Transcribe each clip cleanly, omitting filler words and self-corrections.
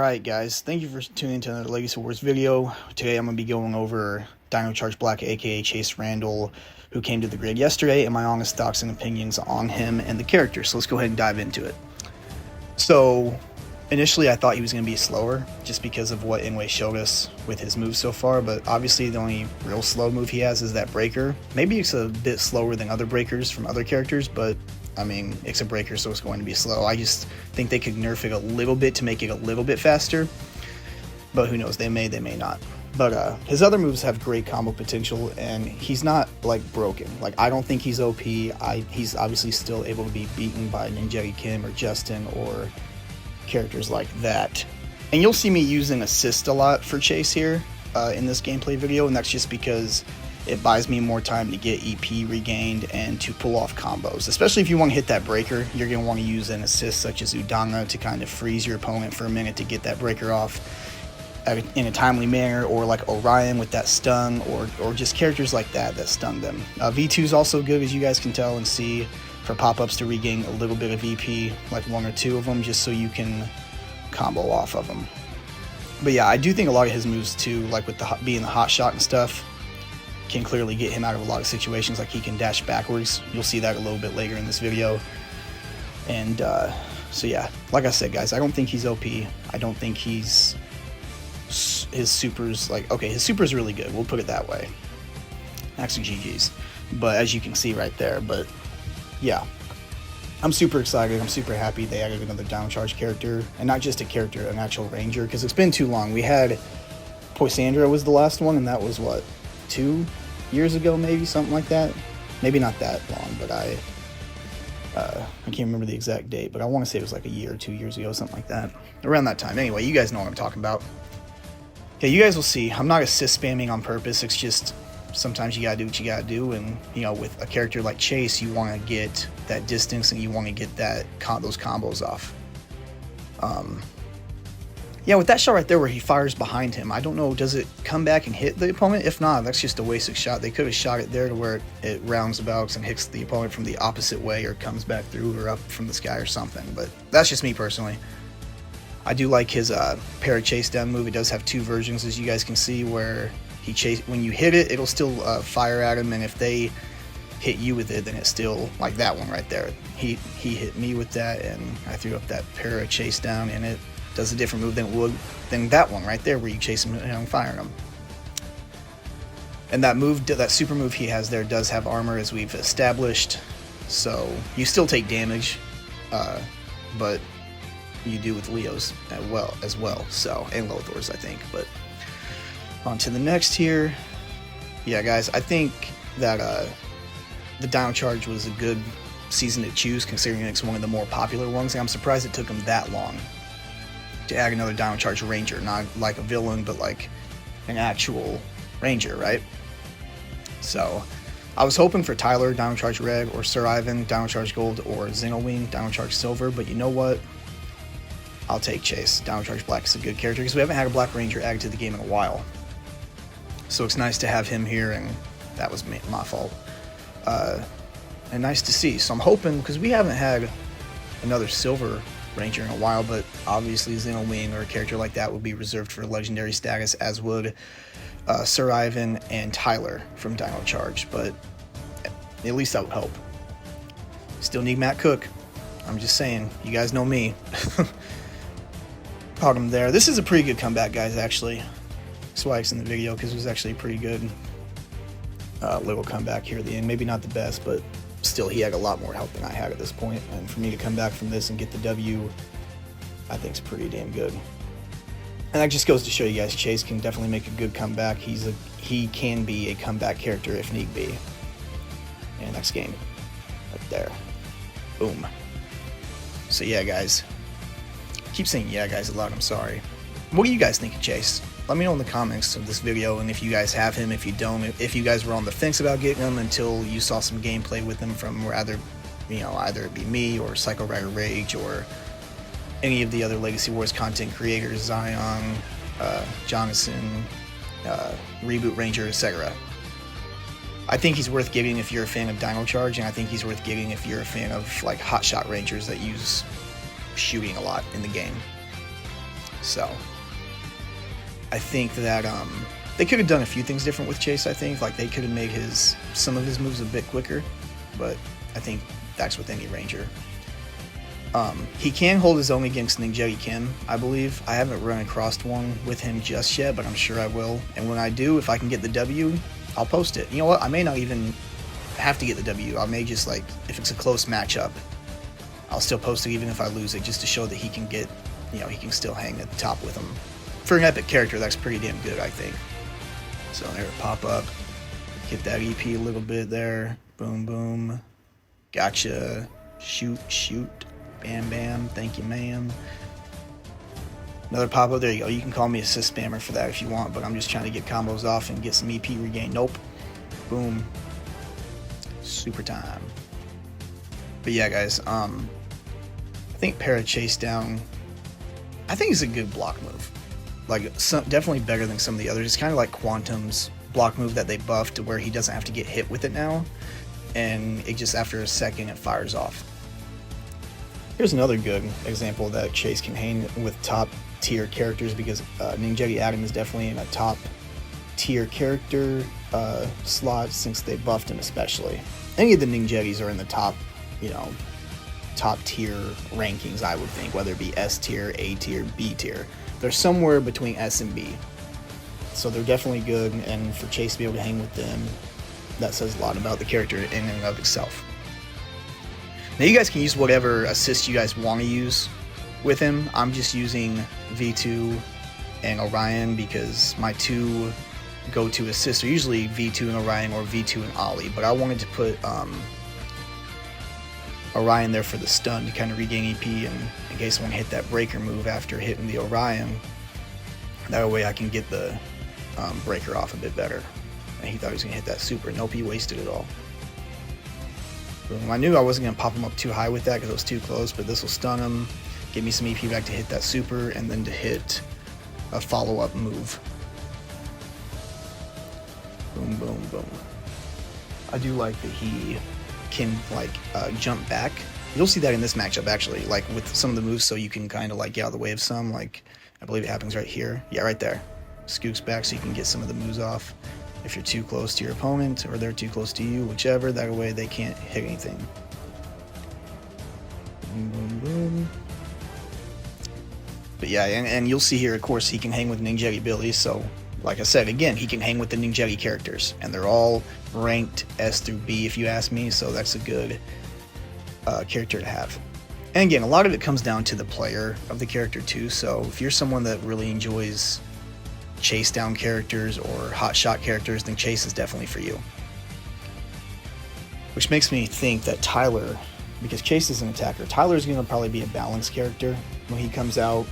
Alright guys, thank you for tuning into another Legacy Wars video. Today I'm going to be going over Dino Charge Black, aka Chase Randall, who came to the grid yesterday, and my honest thoughts and opinions on him and the character. So let's go ahead and dive into it. So, initially I thought he was going to be slower, just because of what Inway showed us with his moves so far, but obviously the only real slow move he has is that breaker. Maybe it's a bit slower than other breakers from other characters, but I mean, it's a breaker, so it's going to be slow. I just think they could nerf it a little bit to make it a little bit faster. But who knows, they may not. But his other moves have great combo potential, and he's not, like, broken. Like, I don't think he's OP. He's obviously still able to be beaten by Ninjago Kim or Justin or characters like that. And you'll see me using assist a lot for Chase here in this gameplay video, and that's just because it buys me more time to get EP regained and to pull off combos. Especially if you want to hit that breaker, you're going to want to use an assist such as Udanga to kind of freeze your opponent for a minute to get that breaker off in a timely manner, or like Orion with that stun, or just characters like that stun them. V2 is also good, as you guys can tell and see, for pop-ups to regain a little bit of EP, like one or two of them, just so you can combo off of them. But yeah, I do think a lot of his moves too, like with being the hot shot and stuff, can clearly get him out of a lot of situations. Like he can dash backwards. You'll see that a little bit later in this video. And so yeah, like I said guys, I don't think he's OP. I don't think his super's like, okay, his super's really good, we'll put it that way. Actually GG's. But as you can see right there, but yeah, I'm super excited. I'm super happy they added another Dino Charge character, and not just a character, an actual ranger, because it's been too long. We had Poisandra was the last one, and that was what, 2 years ago, maybe, something like that. Maybe not that long, but I can't remember the exact date, but I want to say it was like a year or 2 years ago, something like that, around that time. Anyway, you guys know what I'm talking about. Okay, you guys will see. I'm not assist spamming on purpose. It's just sometimes you gotta do what you gotta do, and you know, with a character like Chase, you want to get that distance and you want to get that those combos off. Yeah, with that shot right there where he fires behind him, I don't know, does it come back and hit the opponent? If not, that's just a wasted shot. They could have shot it there to where it rounds about and hits the opponent from the opposite way, or comes back through or up from the sky or something. But that's just me personally. I do like his para chase down move. It does have two versions, as you guys can see, where when you hit it, it'll still fire at him, and if they hit you with it, then it's still like that one right there. He hit me with that, and I threw up that para chase down, and it does a different move than that one right there, where you chase him and fire him. And that move, that super move he has there, does have armor, as we've established, so you still take damage, but you do with Leo's as well, so, and Lothor's, I think. But on to the next here. Yeah guys, I think that the Dino Charge was a good season to choose, considering it's one of the more popular ones, and I'm surprised it took him that long to add another Dino Charge Ranger, not like a villain, but like an actual Ranger, right? So, I was hoping for Tyler, Dino Charge Red, or Sir Ivan, Dino Charge Gold, or Xenowing, Dino Charge Silver, but you know what? I'll take Chase. Dino Charge Black is a good character, because we haven't had a Black Ranger added to the game in a while. So it's nice to have him here, and that was my fault. And nice to see. So I'm hoping, because we haven't had another Silver Ranger in a while, but obviously Xenowing or a character like that would be reserved for legendary status, as would Sir Ivan and Tyler from Dino Charge, but at least I would hope. Still need Matt Cook. I'm just saying, you guys know me. Caught him there. This is a pretty good comeback, guys, actually. Swag's in the video, because it was actually a pretty good little comeback here at the end. Maybe not the best, but still, he had a lot more help than I had at this point, and for me to come back from this and get the W, I think is pretty damn good. And that just goes to show you guys, Chase can definitely make a good comeback. He can be a comeback character if need be. And next game, right there, boom. So yeah, guys, I keep saying yeah, guys, a lot. I'm sorry. What do you guys think of Chase? Let me know in the comments of this video, and if you guys have him, if you don't, if you guys were on the fence about getting him until you saw some gameplay with him from either it be me or Psycho Rider Rage or any of the other Legacy Wars content creators, Zion, Jonathan, Reboot Ranger, etc. I think he's worth getting if you're a fan of Dino Charge, and I think he's worth getting if you're a fan of like hotshot Rangers that use shooting a lot in the game. So I think that they could have done a few things different with Chase. I think like they could have made some of his moves a bit quicker, but I think that's with any Ranger. He can hold his own against Ninjago Kim, I believe. I haven't run across one with him just yet, but I'm sure I will. And when I do, if I can get the W, I'll post it. You know what? I may not even have to get the W. I may just, like, if it's a close matchup, I'll still post it even if I lose it, just to show that he can get, you know, he can still hang at the top with him. For an epic character, that's pretty damn good, I think. So there, pop up. Get that EP a little bit there. Boom, boom. Gotcha. Shoot, shoot. Bam, bam. Thank you, ma'am. Another pop-up. There you go. You can call me assist spammer for that if you want, but I'm just trying to get combos off and get some EP regain. Nope. Boom. Super time. But yeah, guys, I think Para Chase Down, I think it's a good block move. Like, definitely better than some of the others. It's kind of like Quantum's block move that they buffed to where he doesn't have to get hit with it now, and it just, after a second, it fires off. Here's another good example that Chase can hang with top tier characters, because Ninjago Adam is definitely in a top tier character slot since they buffed him especially. Any of the Ninjagos are in the top, you know, top tier rankings, I would think, whether it be S tier, A tier, B tier. They're somewhere between S and B. So they're definitely good, and for Chase to be able to hang with them, that says a lot about the character in and of itself. Now you guys can use whatever assist you guys want to use with him. I'm just using V2 and Orion because my two go-to assists are usually V2 and Orion or V2 and Ollie, but I wanted to put Orion there for the stun to kind of regain EP, and in case I want to hit that breaker move after hitting the Orion, that way I can get the breaker off a bit better. And he thought he was going to hit that super. Nope, he wasted it all. I knew I wasn't going to pop him up too high with that because it was too close, but this will stun him, give me some EP back to hit that super, and then to hit a follow-up move. Boom, boom, boom. I do like that he can, like, jump back. You'll see that in this matchup, actually, like, with some of the moves, so you can kind of, like, get out of the way of some, like, I believe it happens right here. Yeah, right there. Scoops back so you can get some of the moves off. If you're too close to your opponent, or they're too close to you, whichever, that way they can't hit anything. Boom, boom, boom. But yeah, and you'll see here, of course, he can hang with Ninjago abilities, so, like I said, again, he can hang with the Ninjago characters, and they're all ranked S through B, if you ask me, so that's a good character to have. And again, a lot of it comes down to the player of the character, too, so if you're someone that really enjoys chase down characters or hot shot characters, then Chase is definitely for you. Which makes me think that Tyler, because Chase is an attacker, Tyler's going to probably be a balanced character when he comes out,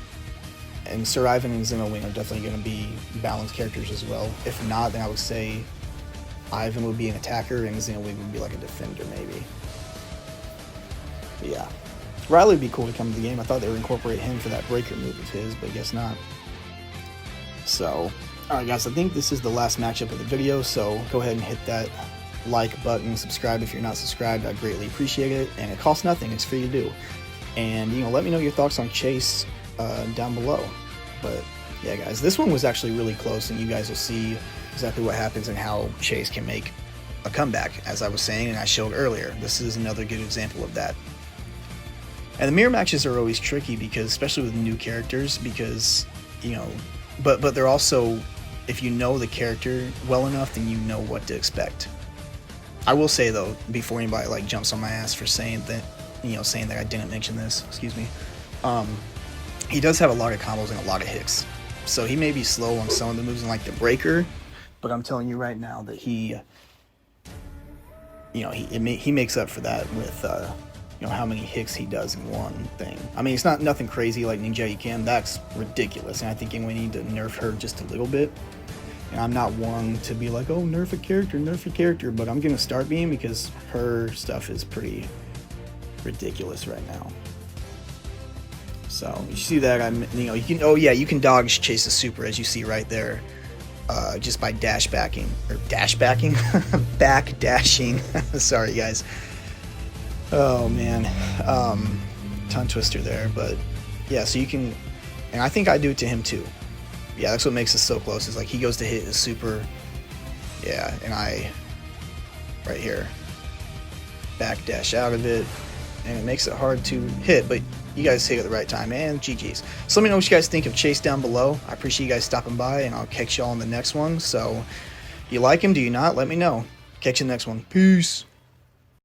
and Sir Ivan and Xenowing are definitely going to be balanced characters as well. If not, then I would say Ivan would be an attacker and Xenowing would be like a defender maybe. But yeah, Riley would be cool to come to the game. I thought they would incorporate him for that breaker move of his, but I guess not. So, alright guys, I think this is the last matchup of the video, so go ahead and hit that like button, subscribe if you're not subscribed, I'd greatly appreciate it, and it costs nothing, it's free to do. And, you know, let me know your thoughts on Chase down below. But, yeah guys, this one was actually really close, and you guys will see exactly what happens and how Chase can make a comeback, as I was saying and I showed earlier. This is another good example of that. And the mirror matches are always tricky, because, especially with new characters, because, you know, but they're also, if you know the character well enough, then you know what to expect. I will say though, before anybody like jumps on my ass for saying that, you know, saying that I didn't mention this, excuse me, he does have a lot of combos and a lot of hits. So he may be slow on some of the moves in like the breaker, but I'm telling you right now that he, you know, he makes up for that with you know, how many hits he does in one thing. I mean, it's not nothing crazy like Ninjago Kim. That's ridiculous, and I think we need to nerf her just a little bit. And I'm not one to be like, oh, nerf a character, but I'm gonna start being, because her stuff is pretty ridiculous right now. So you see that you know, you can, oh yeah, you can dodge Chase's super, as you see right there, just by back dashing. Sorry guys. Oh man, tongue twister there, but yeah, so you can And I think I do it to him too. Yeah, that's what makes us so close, is like he goes to hit his super, yeah, and I, right here, backdash out of it, and it makes it hard to hit, but you guys hit at the right time, and GG's. So let me know what you guys think of Chase down below. I appreciate you guys stopping by, and I'll catch y'all in the next one. So, you like him, do you not? Let me know. Catch you in the next one. Peace.